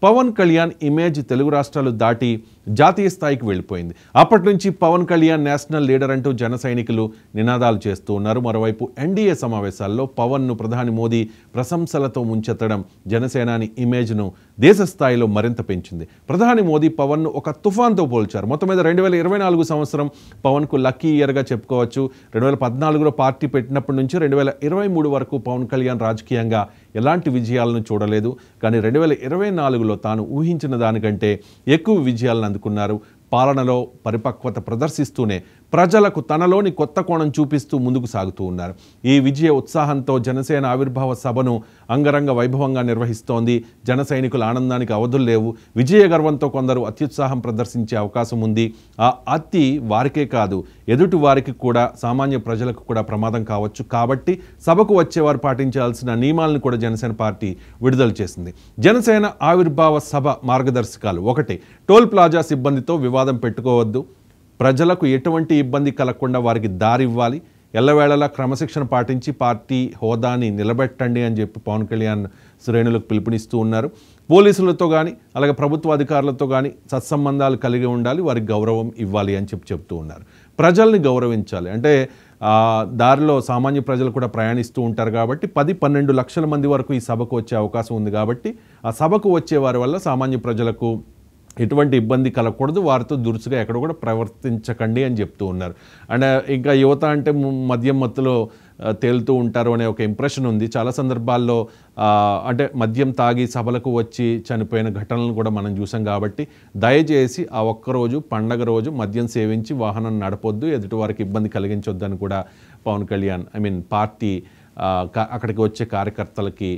Pawan Kalyan image Telugu రాష్ట్రాలు దాటి జాతీయ స్థాయికి వెళ్ళిపోయింది. అప్పటి నుంచి పవన్ కళ్యాణ్ నేషనల్ లీడర్ అంటూ జన సైనికులు నినాదాలు చేస్తూ ఉన్నారు. మరోవైపు ఎన్డీఏ సమావేశాల్లో పవన్ను ప్రధాని మోదీ ప్రశంసలతో ముంచెత్తడం జనసేనాని ఇమేజ్ను దేశ స్థాయిలో మరింత పెంచింది. ప్రధాని మోదీ పవన్ను ఒక తుఫాన్తో పోల్చారు. మొత్తం మీద 2024 సంవత్సరం పవన్కు లక్కీ ఇయర్గా చెప్పుకోవచ్చు. 2014లో పార్టీ పెట్టినప్పటి నుంచి 2023 వరకు పవన్ కళ్యాణ్ రాజకీయంగా ఎలాంటి విజయాలను చూడలేదు. కానీ 2024లో తాను ఊహించిన దానికంటే ఎక్కువ విజయాలను అందుకున్నారు. పాలనలో పరిపక్వత ప్రదర్శిస్తూనే ప్రజలకు తనలోని కొత్త కోణం చూపిస్తూ ముందుకు సాగుతూ ఉన్నారు. ఈ విజయ ఉత్సాహంతో జనసేన ఆవిర్భావ సభను అంగరంగ వైభవంగా నిర్వహిస్తోంది. జన సైనికుల ఆనందానికి అవధులు లేవు. విజయ గర్వంతో కొందరు అత్యుత్సాహం ప్రదర్శించే అవకాశం ఉంది. ఆ అతి వారికే కాదు, ఎదుటి వారికి కూడా, సామాన్య ప్రజలకు కూడా ప్రమాదం కావచ్చు. కాబట్టి సభకు వచ్చేవారు పాటించాల్సిన నియమాలను కూడా జనసేన పార్టీ విడుదల చేసింది. జనసేన ఆవిర్భావ సభ మార్గదర్శకాలు: 1. టోల్ ప్లాజా సిబ్బందితో వివాదం పెట్టుకోవద్దు. ప్రజలకు ఎటువంటి ఇబ్బంది కలగకుండా వారికి దారి ఇవ్వాలి. ఎల్లవేళలా క్రమశిక్షణ పాటించి పార్టీ హోదాని నిలబెట్టండి అని చెప్పి పవన్ కళ్యాణ్ శ్రేణులకు పిలుపునిస్తూ ఉన్నారు. పోలీసులతో కానీ అలాగే ప్రభుత్వ అధికారులతో కానీ సత్సంబంధాలు కలిగి ఉండాలి, వారికి గౌరవం ఇవ్వాలి అని చెప్తూ ఉన్నారు. ప్రజల్ని గౌరవించాలి అంటే దారిలో సామాన్య ప్రజలు కూడా ప్రయాణిస్తూ ఉంటారు కాబట్టి 10-12 లక్షల మంది వరకు ఈ సభకు వచ్చే అవకాశం ఉంది. కాబట్టి ఆ సభకు వచ్చే వారి వల్ల సామాన్య ప్రజలకు ఎటువంటి ఇబ్బంది కలగకూడదు, వారితో దురుసుగా ఎక్కడ కూడా ప్రవర్తించకండి అని చెప్తూ ఉన్నారు. అండ్ ఇంకా యువత అంటే మద్యం మత్తులో తేలుతూ ఉంటారు అనే ఒక ఇంప్రెషన్ ఉంది. చాలా సందర్భాల్లో అంటే మద్యం తాగి సభలకు వచ్చి చనిపోయిన ఘటనలను కూడా మనం చూసాం. కాబట్టి దయచేసి ఆ ఒక్కరోజు పండగ రోజు మద్యం సేవించి వాహనం నడపొద్దు, ఎదుటి వారికి ఇబ్బంది కలిగించొద్దు అని కూడా పవన్ కళ్యాణ్ పార్టీ అక్కడికి వచ్చే కార్యకర్తలకి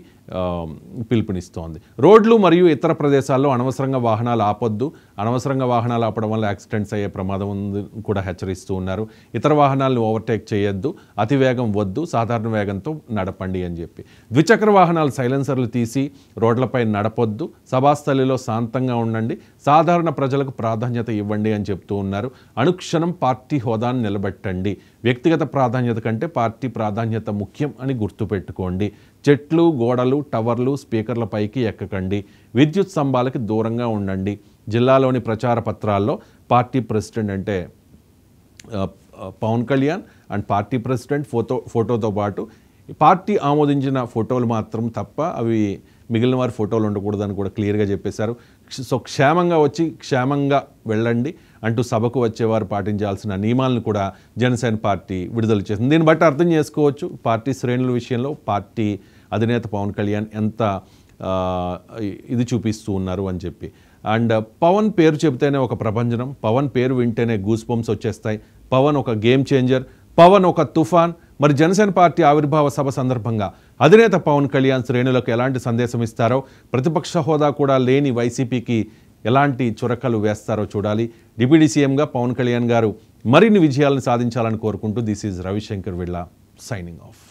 పిలుపునిస్తోంది. రోడ్లు మరియు ఇతర ప్రదేశాల్లో అనవసరంగా వాహనాలు ఆపొద్దు. అనవసరంగా వాహనాలు ఆపడం వల్ల యాక్సిడెంట్స్ అయ్యే ప్రమాదం ఉంది కూడా హెచ్చరిస్తూ ఉన్నారు. ఇతర వాహనాలను ఓవర్టేక్ చేయొద్దు, అతివేగం వద్దు, సాధారణ వేగంతో నడపండి అని చెప్పి. ద్విచక్ర వాహనాలు సైలెన్సర్లు తీసి రోడ్లపై నడపొద్దు. సభాస్థలిలో శాంతంగా ఉండండి, సాధారణ ప్రజలకు ప్రాధాన్యత ఇవ్వండి అని చెప్తూ ఉన్నారు. అనుక్షణం పార్టీ హోదాను నిలబెట్టండి. వ్యక్తిగత ప్రాధాన్యత కంటే పార్టీ ప్రాధాన్యత ముఖ్యం అని గుర్తుపెట్టుకోండి. చెట్లు, గోడలు, టవర్లు, స్పీకర్ల పైకి ఎక్కకండి. విద్యుత్ స్తంభాలకి దూరంగా ఉండండి. జిల్లాలోని ప్రచార పత్రాల్లో పార్టీ ప్రెసిడెంట్ అంటే Pawan Kalyan and party president ఫోటోతో పాటు పార్టీ ఆమోదించిన ఫోటోలు మాత్రం తప్ప అవి మిగిలిన వారి ఫోటోలు ఉండకూడదని కూడా క్లియర్గా చెప్పేశారు. సో క్షేమంగా వచ్చి క్షేమంగా వెళ్ళండి అంటూ సభకు వచ్చేవారు పాటించాల్సిన నియమాలను కూడా జనసేన పార్టీ విడుదల చేసింది. దీన్ని బట్టి అర్థం చేసుకోవచ్చు పార్టీ శ్రేణుల విషయంలో పార్టీ అధినేత పవన్ కళ్యాణ్ ఎంత ఇది చూపిస్తూ ఉన్నారు అని చెప్పి. అండ్ పవన్ పేరు చెబితేనే ఒక ప్రభంజనం, పవన్ పేరు వింటేనే గూస్ బంప్స్ వచ్చేస్తాయి. పవన్ ఒక గేమ్ చేంజర్, పవన్ ఒక తుఫాన్. మరి జనసేన పార్టీ ఆవిర్భావ సభ సందర్భంగా అధినేత పవన్ కళ్యాణ్ శ్రేణులకు ఎలాంటి సందేశం ఇస్తారో, ప్రతిపక్ష హోదా కూడా లేని వైసీపీకి ఎలాంటి చురకలు వేస్తారో చూడాలి. డిప్యూటీ సీఎంగా పవన్ కళ్యాణ్ గారు మరిన్ని విజయాలను సాధించాలని కోరుకుంటూ this is Ravishankar Villa signing of.